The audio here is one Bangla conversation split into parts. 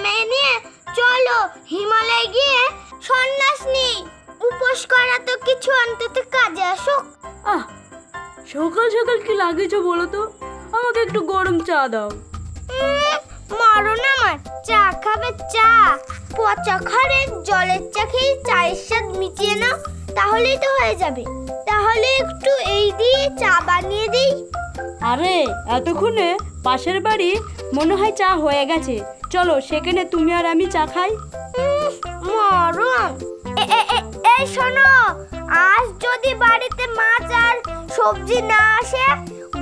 মেয়ে নিয়ে চলো হিমালয়ে গিয়ে সন্ন্যাস নিই। উপোস করা তো কিছু অন্তত কাজে আসুক। আহ, সকাল সকাল কি লাগিয়েছো বলো তো? আমাকে একটু গরম চা দাও। মরণ আমার, চা খাবে? চা পচা খারে জলের চা খেয়ে চায়ের স্বাদ মিটিয়ে নাও, তাহলেই তো হয়ে যাবে। তাহলে একটু এই দিয়ে চা বানিয়ে দিই। আরে এতক্ষণে পাশের বাড়ি মনে হয় চা হয়ে গেছে, চলো সেখানে তুমি আর আমি চা খাই। মরণ, এই শোনো, আজ যদি বাড়িতে মাছ আর সবজি না আসে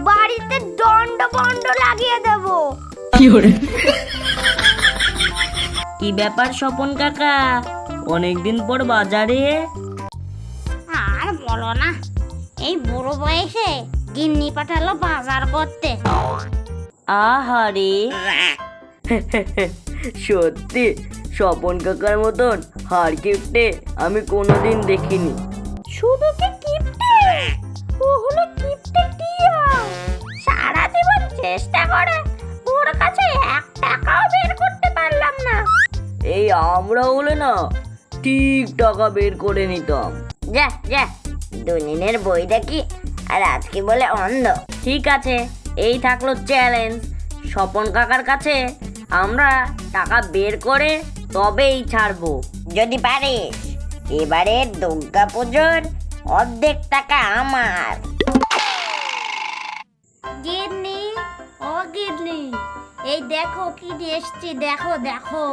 বাড়িতে দণ্ড বন্ড লাগিয়ে দেবো। কি ব্যাপার স্বপন কাকা, অনেকদিন পর বাজারে? আর বলো না, এই বুড়ো বয়সে গিন্নি পাঠালো বাজার করতে। আহারে, সত্যি স্বপন কাকার মতন হাড় কিপটে আমি কোনোদিন দেখিনি। শুধু কি কিপটে, ও হলো কিপটে টিয়া। সারা জীবন চেষ্টা করে ওর কাছে 1 টাকাও বের করতে পারলাম না। এই আমরা হলে না ঠিক টাকা বের করে নিতাম। যা যা, দুদিনের বই দেখি আর আজকে বলে অন্ধ। ঠিক আছে, এই থাকলো চ্যালেঞ্জ। স্বপন কাকার কাছে আমরা টাকা বের করে তবেই ছাড়বো। যদি পারিস, এবারে দুর্গা পুজোর অর্ধেক টাকা আমার। গিন্নি, ও গিন্নি, এই দেখো কি নিয়ে এসছি, দেখো দেখো।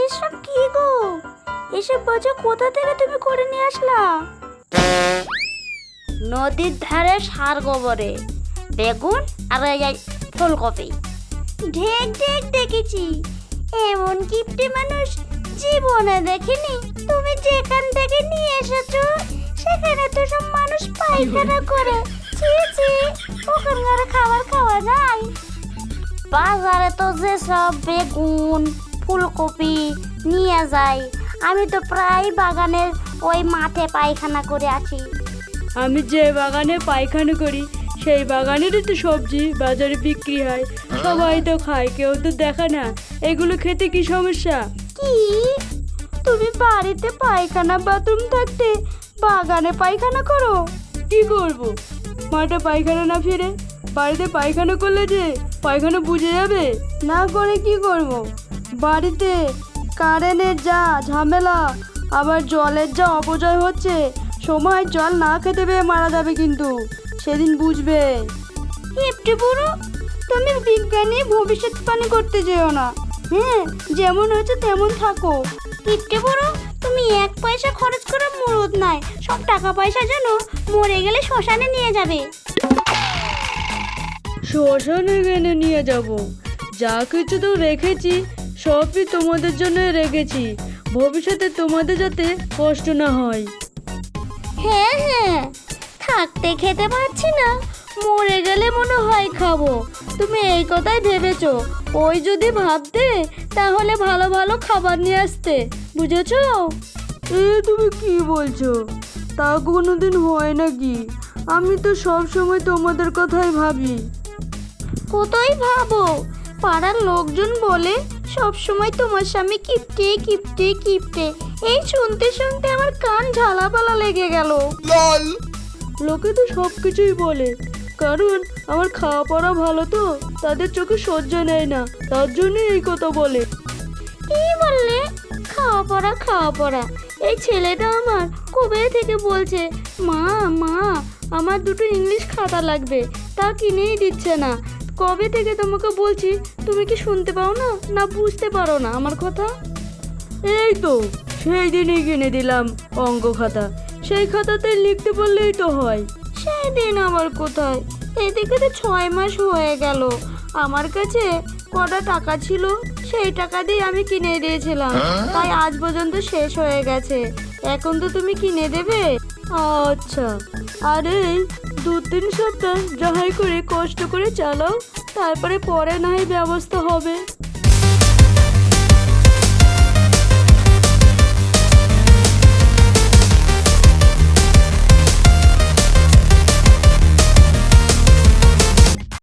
এসব কি গো? এসব বাজে কোথা থেকে তুমি করে নিয়ে আসলা? নদীর ধারে সার গোবরে বেগুন আর এই ফুলকপি। ঢেক ঢেক দেখেছি, এমন কিপটে মানুষ জীবনে দেখিনি। তুমি যেখান থেকে নিয়ে এসেছো সেখানে তো সব মানুষ পায়খানা করে। ছি ছি, ওখানকার খাবার খাওয়া যায়? বাজারে তো যে সব বেগুন ফুলকপি নিয়ে যায়, আমি তো প্রায় বাগানের ওই মাঠে পায়খানা করে আছি। আমি যে বাগানে পায়খানা করি সেই বাগানেরই তো সবজি বাজারে বিক্রি হয়, সবাই তো খায়, কেউ তো দেখে না। এগুলো খেতে কি সমস্যা? কি, তুমি বাড়িতে পায়খানা বাথরুম থাকতে বাগানে পায়খানা করো? কি করব, মাঠে পায়খানা না ফিরে বাড়িতে পায়খানা করলে যে পায়খানা বুঝে যাবে? না করে কি করব? বাড়িতে কারেন্টের যা ঝামেলা, আবার জলের যা অপচয় হচ্ছে, সময় জল না খেতে পেয়ে মারা যাবে, কিন্তু সেদিন বুঝবে। কিপটে বুড়ো, তুমি বিজ্ঞানী ভবিষ্যৎবাণী করতে যেও না। হ্যাঁ, যেমন হচ্ছে তেমন থাকো। কিপটে বুড়ো, তুমি 1 পয়সা খরচ করে মুরুদ নাই, সব টাকা পয়সা যেন মরে গেলে শ্মশানে নিয়ে যাবে। শ্মশানে কেনে নিয়ে যাব? যা কিছু তো রেখেছি সবই তোমাদের জন্য রেখেছি, ভবিষ্যতে তোমাদের যাতে কষ্ট না হয়। হ্যাঁ হ্যাঁ, থাকতে খেতে পাচ্ছি না, মরে গেলে মনে হয় খাবো। তুমি এই কথাই ভেবেছো? ওই যদি ভাবতে তাহলে ভালো ভালো খাবার নিয়ে আসতে, বুঝেছো? তুমি কি বলছো? তা কোনোদিন হয় নাকি? আমি তো সব সময় তোমাদের কথাই ভাবি। কোথায় ভাবো? পাড়ার লোকজন বলে সব সময় তোমার স্বামী কিপটে কিপটে কিপটে। এই শুনতে শুনতে আমার কান ঝালাপালা লেগে গেল। লোকে তো সব কিছুই বলে, কারণ আমার খাওয়া পড়া ভালো, তো তাদের চোখে সহ্য নেয় না, তার জন্য এই কথা বলে। কি বললে? খাওয়া পড়া খাওয়া পড়া? এই ছেলেটা আমার কবে থেকে বলছে, মা মা আমার 2টো ইংলিশ খাতা লাগবে, তা কিনেই দিচ্ছে না। কবে থেকে তোমাকে বলছি, তুমি কি শুনতে পাও না, না বুঝতে পারো না আমার কথা? এই তো সেই দিনই কিনে দিলাম অঙ্ক খাতা, সেই খাতাতে লিখতে বললেই তো হয়। সেই দিন আবার কোথায়? এদিকে তো 6 মাস হয়ে গেল। আমার কাছে কটা টাকা ছিল, সেই টাকা দিয়ে আমি কিনে দিয়েছিলাম, তাই আজ পর্যন্ত শেষ হয়ে গেছে। এখন তো তুমি কিনে দেবে। আচ্ছা, আর এই 2-3 সপ্তাহ যাহাই করে কষ্ট করে চালাও, তারপরে পরে না হয় ব্যবস্থা হবে।